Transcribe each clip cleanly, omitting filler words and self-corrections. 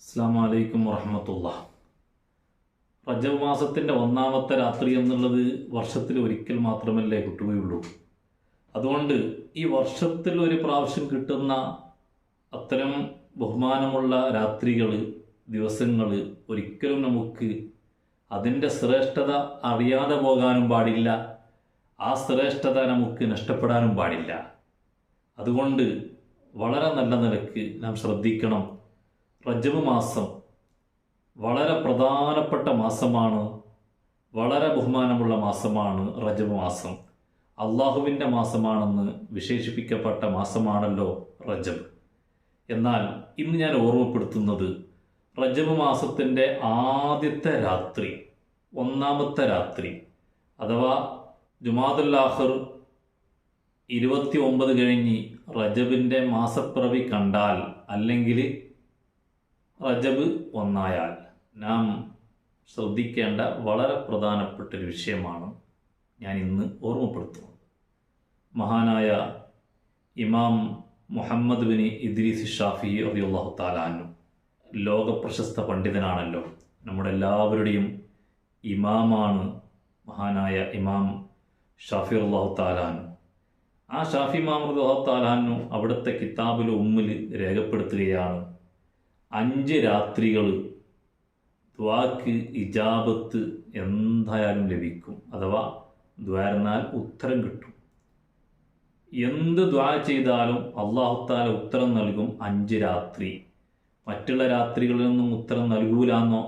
അസ്സലാമു അലൈക്കും വറഹ്മത്തുള്ളാഹി. റജബ് മാസത്തിൻ്റെ ഒന്നാമത്തെ രാത്രി എന്നുള്ളത് വർഷത്തിൽ ഒരിക്കൽ മാത്രമല്ലേ കിട്ടുകയുള്ളൂ. അതുകൊണ്ട് ഈ വർഷത്തിൽ ഒരു പ്രാവശ്യം കിട്ടുന്ന അത്തരം ബഹുമാനമുള്ള രാത്രികൾ, ദിവസങ്ങൾ ഒരിക്കലും നമുക്ക് അതിൻ്റെ ശ്രേഷ്ഠത അറിയാതെ പോകാനും പാടില്ല. ആ ശ്രേഷ്ഠത നമുക്ക് നഷ്ടപ്പെടാനും പാടില്ല. അതുകൊണ്ട് വളരെ നല്ല നിലക്ക് നാം ശ്രദ്ധിക്കണം. റജബ് മാസം വളരെ പ്രധാനപ്പെട്ട മാസമാണ്, വളരെ ബഹുമാനമുള്ള മാസമാണ്. റജബ് മാസം അള്ളാഹുവിൻ്റെ മാസമാണെന്ന് വിശേഷിപ്പിക്കപ്പെട്ട മാസമാണല്ലോ റജബ്. എന്നാൽ ഇന്ന് ഞാൻ ഓർമ്മപ്പെടുത്തുന്നത് റജബ് മാസത്തിൻ്റെ ആദ്യത്തെ രാത്രി, ഒന്നാമത്തെ രാത്രി അഥവാ ജുമാദുൽ ആഖിർ 29 കഴിഞ്ഞ് റജബിൻ്റെ മാസപ്പിറവി കണ്ടാൽ, അല്ലെങ്കിൽ റജബ് ഒന്നായാൽ നാം ശ്രദ്ധിക്കേണ്ട വളരെ പ്രധാനപ്പെട്ടൊരു വിഷയമാണ് ഞാൻ ഇന്ന് ഓർമ്മപ്പെടുത്തുന്നത്. മഹാനായ ഇമാം മുഹമ്മദ് ബിൻ ഇദ്രീസ് ഷാഫി റളിയല്ലാഹു തആല അൻഹു ലോകപ്രശസ്ത പണ്ഡിതനാണല്ലോ, നമ്മുടെ എല്ലാവരുടെയും ഇമാമാണ് മഹാനായ ഇമാം ഷാഫി റളിയല്ലാഹു തആല അൻഹു. ആ ഷാഫി ഇമാം റളിയല്ലാഹു തആല അൻഹു അവിടുത്തെ കിതാബുൽ ഉമ്മിൽ രേഖപ്പെടുത്തുകയാണ്, 5 രാത്രികൾ ദ്വാക്ക് ഇജാബത്ത് എന്തായാലും ലഭിക്കും. അഥവാ ദ്വാരന്നാൽ ഉത്തരം കിട്ടും. എന്ത് ദ്വാ ചെയ്താലും അല്ലാഹു തആല ഉത്തരം നൽകും 5 രാത്രി. മറ്റുള്ള രാത്രികളിലൊന്നും ഉത്തരം നൽകൂലെന്നോ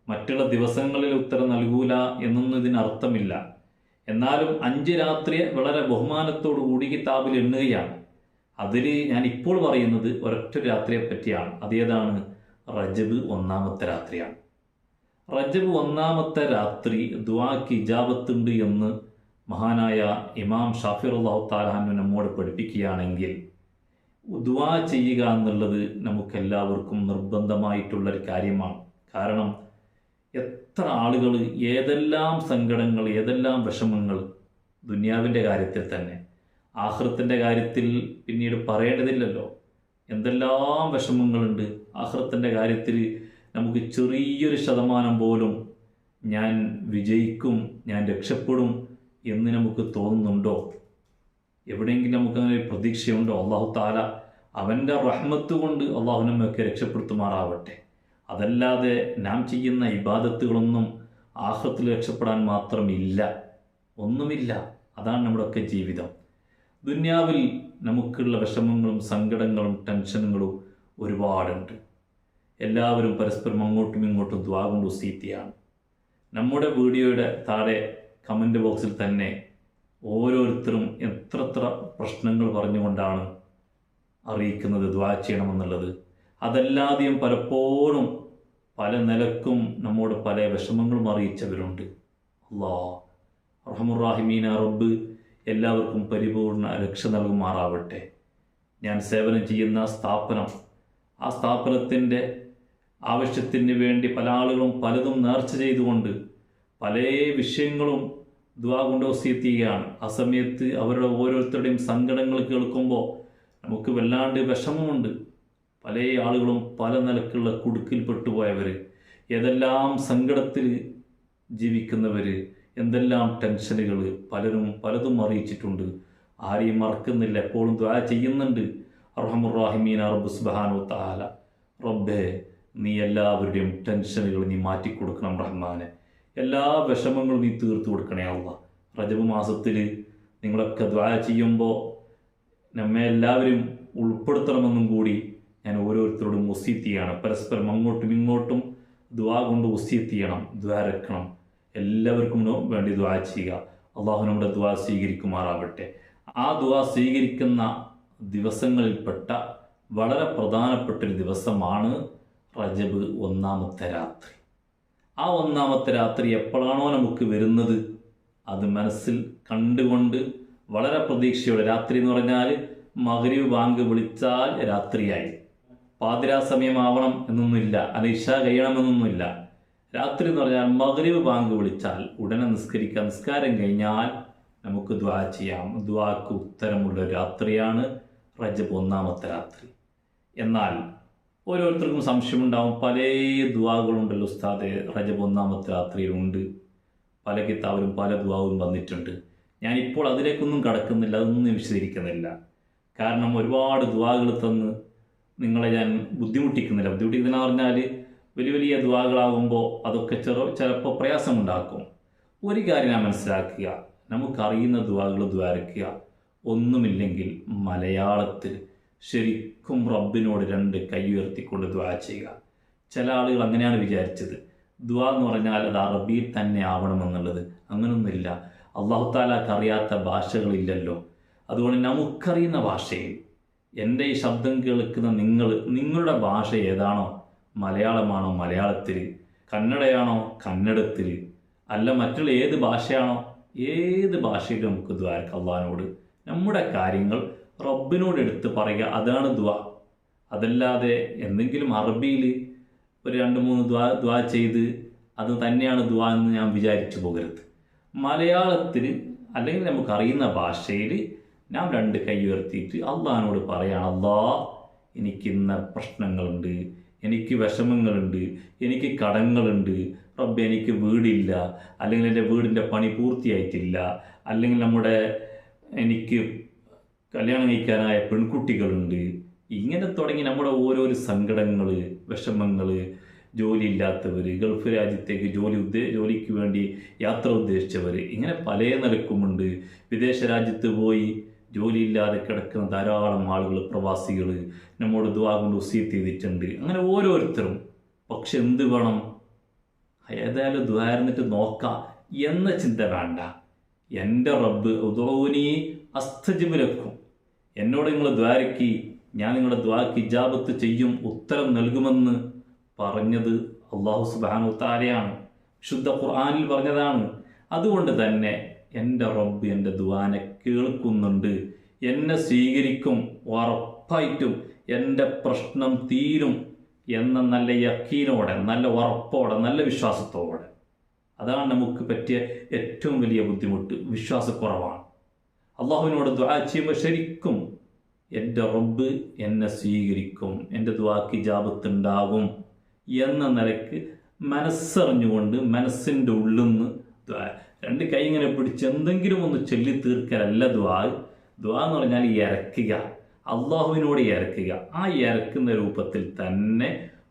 മറ്റുള്ള ദിവസങ്ങളിൽ ഉത്തരം നൽകൂല എന്നൊന്നും ഇതിനർത്ഥമില്ല. എന്നാലും 5 രാത്രിയെ വളരെ ബഹുമാനത്തോടു കൂടി കിതാബിൽ എണ്ണുകയാണ്. അതിൽ ഞാൻ ഇപ്പോൾ പറയുന്നത് ഒരൊറ്റ രാത്രിയെ പറ്റിയാണ്. അതേതാണ്? റജബ് ഒന്നാമത്തെ രാത്രിയാണ്. റജബ് ഒന്നാമത്തെ രാത്രി ദുആക്ക് ഇജാബത്തുണ്ട് എന്ന് മഹാനായ ഇമാം ഷാഫി റളിയല്ലാഹു തആല അൻഹു നമ്മോട് പഠിപ്പിക്കുകയാണെങ്കിൽ, ദുആ ചെയ്യുക എന്നുള്ളത് നമുക്കെല്ലാവർക്കും നിർബന്ധമായിട്ടുള്ളൊരു കാര്യമാണ്. കാരണം എത്ര ആളുകൾ ഏതെല്ലാം സങ്കടങ്ങൾ, ഏതെല്ലാം വിഷമങ്ങൾ, ദുനിയാവിൻ്റെ കാര്യത്തിൽ തന്നെ, ആഖിറത്തിൻ്റെ കാര്യത്തിൽ പിന്നീട് പറയേണ്ടതില്ലല്ലോ, എന്തെല്ലാം വിഷമങ്ങളുണ്ട്. ആഖിറത്തിൻ്റെ കാര്യത്തിൽ നമുക്ക് ചെറിയൊരു ശതമാനം പോലും ഞാൻ വിജയിക്കും, ഞാൻ രക്ഷപ്പെടും എന്ന് നമുക്ക് തോന്നുന്നുണ്ടോ? എവിടെയെങ്കിലും നമുക്കങ്ങനെ ഒരു പ്രതീക്ഷയുണ്ടോ? അല്ലാഹു തആല അവൻ്റെ റഹ്മത്ത് കൊണ്ട് അള്ളാഹു നമ്മയൊക്കെ രക്ഷപ്പെടുത്തുമാറാവട്ടെ. അതല്ലാതെ നാം ചെയ്യുന്ന ഇബാദത്തുകളൊന്നും ആഖിറത്തിൽ രക്ഷപ്പെടാൻ മാത്രമില്ല, ഒന്നുമില്ല. അതാണ് നമ്മുടെയൊക്കെ ജീവിതം. ദുനിയാവിൽ നമുക്കുള്ള വിഷമങ്ങളും സങ്കടങ്ങളും ടെൻഷനുകളും ഒരുപാടുണ്ട്. എല്ലാവരും പരസ്പരം അങ്ങോട്ടും ഇങ്ങോട്ടും ദുആ കൊണ്ട് വസീയത്താണ്. നമ്മുടെ വീഡിയോയുടെ താഴെ കമൻറ്റ് ബോക്സിൽ തന്നെ ഓരോരുത്തരും എത്ര പ്രശ്നങ്ങൾ പറഞ്ഞുകൊണ്ടാണ് അറിയിക്കുന്നത് ദുആ ചെയ്യണമെന്നുള്ളത്. അതല്ലാതെയും പലപ്പോഴും പല നിലക്കും നമ്മോട് പല വിഷമങ്ങളും അറിയിച്ചവരുണ്ട്. അല്ലാഹ് അർഹമുർ റഹീമീന റബ്ബ് എല്ലാവർക്കും പരിപൂർണ രക്ഷ നൽകുമാറാവട്ടെ. ഞാൻ സേവനം ചെയ്യുന്ന സ്ഥാപനം, ആ സ്ഥാപനത്തിൻ്റെ ആവശ്യത്തിന് വേണ്ടി പല ആളുകളും പലതും നേർച്ച ചെയ്തുകൊണ്ട് പല വിഷയങ്ങളും ദുആ കൊണ്ട് വസിയത്ത് ചെയ്യുകയാണ്. ആ സമയത്ത് അവരുടെ ഓരോരുത്തരുടെയും സങ്കടങ്ങൾ കേൾക്കുമ്പോൾ നമുക്ക് വല്ലാണ്ട് വിഷമമുണ്ട്. പല ആളുകളും പല നിലക്കുള്ള കുടുക്കിൽപ്പെട്ടു പോയവർ, ഏതെല്ലാം സങ്കടത്തിൽ ജീവിക്കുന്നവർ, എന്തെല്ലാം ടെൻഷനുകൾ, പലരും പലതും അറിയിച്ചിട്ടുണ്ട്. ആരെയും മറക്കുന്നില്ല, എപ്പോഴും ദുആ ചെയ്യുന്നുണ്ട്. അർഹമുർ റഹീമീന റബ്ബ് സുബ്ഹാനഹു തആല, റബ്ബേ നീ എല്ലാവരുടെയും ടെൻഷനുകൾ നീ മാറ്റിക്കൊടുക്കണം റഹ്മാനെ. എല്ലാ വിഷമങ്ങളും നീ തീർത്തു കൊടുക്കണേ അല്ലാഹ്. റജബ് മാസത്തിൽ നിങ്ങളൊക്കെ ദുആ ചെയ്യുമ്പോൾ നമ്മെ എല്ലാവരും ഉൾപ്പെടുത്തണമെന്നും കൂടി ഞാൻ ഓരോരുത്തരോടും വസീയത്ത് ചെയ്യണം. പരസ്പരം അങ്ങോട്ടും ഇങ്ങോട്ടും ദുആ കൊണ്ട് വസീയത്ത് ചെയ്യണം, ദ്വാരക്കണം. എല്ലാവർക്കും വേണ്ടി ദുആ ചെയ്യുക. അള്ളാഹു നമ്മുടെ ദുആ സ്വീകരിക്കുമാറാവട്ടെ. ആ ദുആ സ്വീകരിക്കുന്ന ദിവസങ്ങളിൽപ്പെട്ട വളരെ പ്രധാനപ്പെട്ടൊരു ദിവസമാണ് റജബ് ഒന്നാമത്തെ രാത്രി. ആ ഒന്നാമത്തെ രാത്രി എപ്പോഴാണോ നമുക്ക് വരുന്നത്, അത് മനസ്സിൽ കണ്ടുകൊണ്ട് വളരെ പ്രതീക്ഷയോടെ, രാത്രി എന്ന് പറഞ്ഞാൽ മഗ്രിബ് ബാങ്ക് വിളിച്ചാൽ രാത്രിയായി, പാതിരാ സമയമാവണം എന്നൊന്നുമില്ല, അല്ല ഇശാ കഴിയണമെന്നൊന്നുമില്ല. രാത്രി എന്ന് പറഞ്ഞാൽ മഗ്രിബ് ബാങ്ക് വിളിച്ചാൽ ഉടനെ നിസ്കരിക്കാം. നിസ്കാരം കഴിഞ്ഞാൽ നമുക്ക് ദുആ ചെയ്യാം. ദുആക്ക് ഉത്തരമുള്ള രാത്രിയാണ് റജബ് ഒന്നാമത്തെ രാത്രി. എന്നാൽ ഓരോരുത്തർക്കും സംശയമുണ്ടാവും. പല ദുആകളുണ്ടല്ലോ ഉസ്താദെ, റജബ് ഒന്നാമത്തെ രാത്രിയിലുണ്ട്. പല കിതാബിലും പല ദുആവും വന്നിട്ടുണ്ട്. ഞാനിപ്പോൾ അതിലേക്കൊന്നും കടക്കുന്നില്ല, അതൊന്നും വിശദീകരിക്കുന്നില്ല. കാരണം ഒരുപാട് ദുആകൾ തന്ന് നിങ്ങളെ ഞാൻ ബുദ്ധിമുട്ടിക്കുന്നില്ല. ബുദ്ധിമുട്ടിക്കുന്ന പറഞ്ഞാൽ വലിയ വലിയ ദുആകളാകുമ്പോൾ അതൊക്കെ ചിലപ്പോൾ പ്രയാസമുണ്ടാക്കും. ഒരു കാര്യം ഞാൻ മനസ്സിലാക്കുക, നമുക്കറിയുന്ന ദുആകൾ ദ്വാരക്കുക. ഒന്നുമില്ലെങ്കിൽ മലയാളത്തിൽ ശരിക്കും റബ്ബിനോട് 2 കൈ ഉയർത്തിക്കൊണ്ട് ദുആ ചെയ്യുക. ചില ആളുകൾ അങ്ങനെയാണ് വിചാരിച്ചത്, ദുആ എന്ന് പറഞ്ഞാൽ അത് അറബിയിൽ തന്നെ ആവണമെന്നുള്ളത്. അങ്ങനൊന്നുമില്ല. അല്ലാഹു തആലക്ക് അറിയാത്ത ഭാഷകളില്ലല്ലോ. അതുകൊണ്ട് നമുക്കറിയുന്ന ഭാഷയിൽ, എൻ്റെ ഈ ശബ്ദം കേൾക്കുന്ന നിങ്ങളുടെ ഭാഷ ഏതാണോ, മലയാളമാണോ മലയാളത്തിൽ, കന്നഡയാണോ കന്നഡത്തിൽ, അല്ല മറ്റുള്ള ഏത് ഭാഷയാണോ ഏത് ഭാഷയിലും നമുക്ക് ദ്വാരക്കാം അള്ളാഹിനോട്. നമ്മുടെ കാര്യങ്ങൾ റബ്ബിനോട് എടുത്ത് പറയുക, അതാണ് ദുആ. അതല്ലാതെ എന്തെങ്കിലും അറബിയിൽ ഒരു 2-3 ദുആ ചെയ്ത് അത് തന്നെയാണ് ദുആ എന്ന് ഞാൻ വിചാരിച്ചു പോകരുത്. മലയാളത്തിൽ അല്ലെങ്കിൽ നമുക്കറിയുന്ന ഭാഷയിൽ നാം 2 കൈ ഉയർത്തിയിട്ട് അള്ളാഹിനോട് പറയാണ്, അല്ലാ എനിക്കിന്ന പ്രശ്നങ്ങളുണ്ട്, എനിക്ക് വിഷമങ്ങളുണ്ട്, എനിക്ക് കടങ്ങളുണ്ട്, റബ്ബെ എനിക്ക് വീടില്ല, അല്ലെങ്കിൽ എൻ്റെ വീടിൻ്റെ പണി പൂർത്തിയായിട്ടില്ല, അല്ലെങ്കിൽ എനിക്ക് കല്യാണം കഴിക്കാനായ പെൺകുട്ടികളുണ്ട്. ഇങ്ങനെ തുടങ്ങി നമ്മുടെ ഓരോരോ സങ്കടങ്ങൾ, വിഷമങ്ങൾ, ജോലിയില്ലാത്തവർ, ഗൾഫ് രാജ്യത്തേക്ക് ജോലിക്ക് വേണ്ടി യാത്ര ഉദ്ദേശിച്ചവർ, ഇങ്ങനെ പല നിലക്കുമുണ്ട്. വിദേശ രാജ്യത്ത് പോയി ജോലിയില്ലാതെ കിടക്കുന്ന ധാരാളം ആളുകൾ, പ്രവാസികൾ നമ്മോട് ദുആ കൊണ്ട് വസിയത്ത് ചെയ്തിട്ടുണ്ട്. അങ്ങനെ ഓരോരുത്തരും. പക്ഷെ എന്ത് വേണം? ഏതായാലും ദ്വാരന്നിട്ട് നോക്കാം എന്ന ചിന്ത വേണ്ട. എൻ്റെ റബ്ബ് ഉദഊനി അസ്തജിബ് ലക്കും, എന്നോട് നിങ്ങൾ ദ്വാരക്കി, ഞാൻ നിങ്ങളുടെ ദ്വാക്ക് ഇജാബത്ത് ചെയ്യും, ഉത്തരം നൽകുമെന്ന് പറഞ്ഞത് അല്ലാഹു സുബ്ഹാനഹു തആലയാണ്. ശുദ്ധ ഖുർആനിൽ പറഞ്ഞതാണ്. അതുകൊണ്ട് തന്നെ എൻ്റെ റബ്ബ് എൻ്റെ ദുആനെ കേൾക്കുന്നുണ്ട്, എന്നെ സ്വീകരിക്കും, ഉറപ്പായിട്ടും എൻ്റെ പ്രശ്നം തീരും എന്ന നല്ല യക്കീനോടെ, നല്ല ഉറപ്പോടെ, നല്ല വിശ്വാസത്തോടെ. അതാണ് നമുക്ക് പറ്റിയ ഏറ്റവും വലിയ ബുദ്ധിമുട്ട്, വിശ്വാസക്കുറവാണ്. അള്ളാഹുവിനോട് ദുആ ചെയ്യുമ്പോൾ ശരിക്കും എൻ്റെ റബ്ബ് എന്നെ സ്വീകരിക്കും, എൻ്റെ ദുആക്ക് ഇജാബത്ത് ഉണ്ടാകും എന്ന നിലയ്ക്ക് മനസ്സറിഞ്ഞുകൊണ്ട് മനസ്സിൻ്റെ ഉള്ളിൽ നിന്ന് 2 കൈ ഇങ്ങനെ പിടിച്ച് എന്തെങ്കിലും ഒന്ന് ചൊല്ലി തീർക്കലല്ല ദുആ. ദുആ എന്ന് പറഞ്ഞാൽ ഇരക്കുക, അള്ളാഹുവിനോട് ഇരക്കുക. ആ ഇരക്കുന്ന രൂപത്തിൽ തന്നെ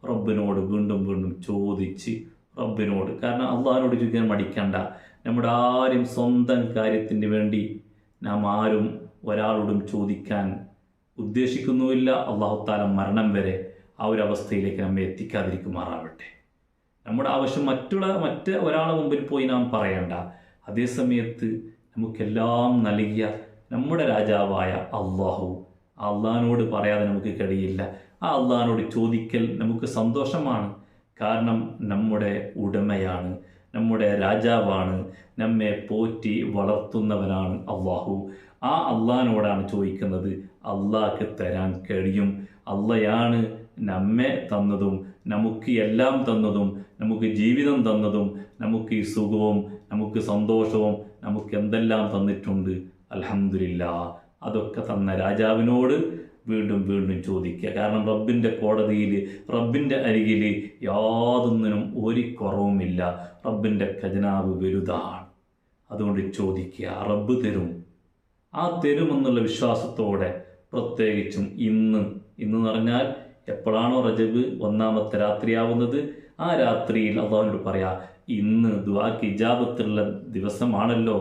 റബ്ബിനോട് വീണ്ടും വീണ്ടും ചോദിച്ച് റബ്ബിനോട്, കാരണം അള്ളാഹിനോട് ചോദിക്കാൻ മടിക്കണ്ട. നമ്മുടെ ആരും സ്വന്തം കാര്യത്തിന് വേണ്ടി നാം ആരും ഒരാളോടും ചോദിക്കാൻ ഉദ്ദേശിക്കുന്നുമില്ല. അല്ലാഹു തആല മരണം വരെ ആ ഒരു അവസ്ഥയിലേക്ക് നമ്മെ എത്തിക്കാതിരിക്കുമാറാവട്ടെ. നമ്മുടെ ആവശ്യം മറ്റ് ഒരാളെ മുമ്പിൽ പോയി നാം പറയണ്ട. അതേസമയത്ത് നമുക്കെല്ലാം നൽകിയ നമ്മുടെ രാജാവായ അള്ളാഹിനോട് പറയാതെ നമുക്ക് കഴിയില്ല. ആ അള്ളാഹിനോട് ചോദിക്കൽ നമുക്ക് സന്തോഷമാണ്. കാരണം നമ്മുടെ ഉടമയാണ്, നമ്മുടെ രാജാവാണ്, നമ്മെ പോറ്റി വളർത്തുന്നവനാണ് അള്ളാഹു. ആ അള്ളാഹിനോടാണ് ചോദിക്കുന്നത്. അള്ളാഹ്ക്ക് തരാൻ കഴിയും. അള്ളയാണ് നമ്മെ തന്നതും നമുക്ക് എല്ലാം തന്നതും നമുക്ക് ജീവിതം തന്നതും നമുക്ക് ഈ സുഖവും നമുക്ക് സന്തോഷവും നമുക്ക് എന്തെല്ലാം തന്നിട്ടുണ്ട്. അൽഹംദുലില്ലാഹ്. അതൊക്കെ തന്ന രാജാവിനോട് വീണ്ടും വീണ്ടും ചോദിക്കുക. കാരണം റബ്ബിൻ്റെ കോടതിയിൽ, റബ്ബിൻ്റെ അരികിൽ യാതൊന്നിനും ഒരു കുറവുമില്ല. റബ്ബിൻ്റെ ഖജനാവ് വലുതാണ്. അതുകൊണ്ട് ചോദിക്കുക, റബ്ബ് തരും. ആ തരുമെന്നുള്ള വിശ്വാസത്തോടെ, പ്രത്യേകിച്ചും ഇന്ന് പറഞ്ഞാൽ എപ്പോഴാണോ റജബ് ഒന്നാമത്തെ രാത്രിയാവുന്നത്, ആ രാത്രിയിൽ അള്ളാഹുവിനോട് പറയാ, ഇന്ന് ദുആക്ക് ഇജാബത്തുള്ള ദിവസമാണല്ലോ,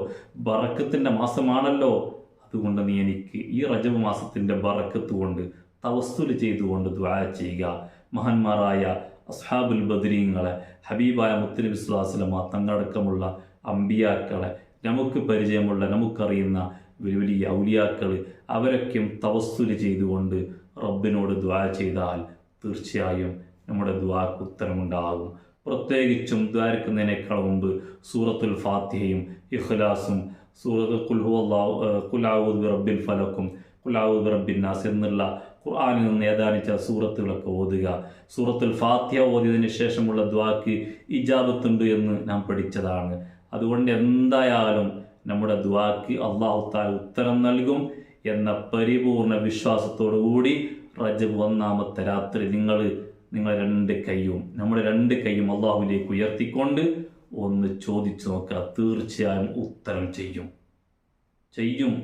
ബറക്കത്തിൻ്റെ മാസമാണല്ലോ, അതുകൊണ്ട് നീ എനിക്ക് ഈ റജബ് മാസത്തിൻ്റെ ബറക്കത്ത് കൊണ്ട് തവസ്സുൽ ചെയ്തുകൊണ്ട് ദുആ ചെയ്യുക. മഹാന്മാരായ അസ്ഹാബുൽ ബദരീങ്ങളെ, ഹബീബായ മുത്തനബി സ്വല്ലല്ലാഹു അലൈഹി വസല്ലം തങ്ങളടക്കമുള്ള അമ്പിയാക്കളെ, നമുക്ക് പരിചയമുള്ള, നമുക്കറിയുന്ന വലിയ വലിയ ഔലിയാക്കൾ, അവരൊക്കെയും തവസ്സുൽ ചെയ്തുകൊണ്ട് റബ്ബിനോട് ദുആ ചെയ്താൽ തീർച്ചയായും നമ്മുടെ ദുആക്ക് ഉത്തരമുണ്ടാകും. പ്രത്യേകിച്ചും ദ്വാരക്കുന്നതിനേക്കാൾ മുമ്പ് സൂറത്തുൽ ഫാത്തിഹയും ഇഖ്ലാസും സൂറത്ത് ഖുൽ അഊദു ബിറബ്ബിൽ ഫലക്കും ഖുൽ അഊദു ബിറബ്ബിൻ നാസ് എന്നുള്ള ഖുർആനിൽ നിന്ന് ഏതാനിച്ച സൂറത്തുകളൊക്കെ ഓതുക. സൂറത്തുൽ ഫാത്തിഹ ഓതിയതിന് ശേഷമുള്ള ദുആക്ക് ഇജാബത്തുണ്ട് എന്ന് നാം പഠിച്ചതാണ്. അതുകൊണ്ട് എന്തായാലും നമ്മുടെ ദുആക്ക് അല്ലാഹു തആല ഉത്തരം നൽകും എന്ന പരിപൂർണ വിശ്വാസത്തോടു കൂടി റജബ് ഒന്നാമത്തെ രാത്രി നിങ്ങൾ നിങ്ങൾ നമ്മുടെ രണ്ട് കൈയും അള്ളാഹുവിലേക്ക് ഉയർത്തിക്കൊണ്ട് ഒന്ന് ചോദിച്ചു നോക്കുക. തീർച്ചയായും ഉത്തരം ചെയ്യും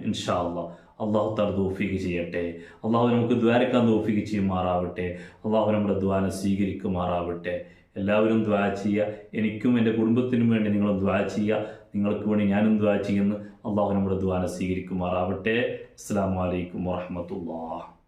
ഇൻഷാ അള്ളാഹ്. അള്ളാഹു താല തൗഫീഖ് ചെയ്യട്ടെ. അള്ളാഹു നമുക്ക് ദ്വാരക്കാൻ തൗഫീഖ് ചെയ്യുമാറാവട്ടെ. അള്ളാഹു നമ്മുടെ ദ്വാന സ്വീകരിക്കുമാറാവട്ടെ. എല്ലാവരും ദ്വാ ചെയ്യുക. എനിക്കും എൻ്റെ കുടുംബത്തിനും വേണ്ടി നിങ്ങളും ദ്വാ ചെയ്യുക. നിങ്ങൾക്ക് വേണ്ടി ഞാനും ദ്വാ ചെയ്യുന്നു. അള്ളാഹു നമ്മുടെ ദ്വാന സ്വീകരിക്കുമാറാവട്ടെ. അസ്സലാമു അലൈക്കും വറഹ്മത്തുള്ളാഹി.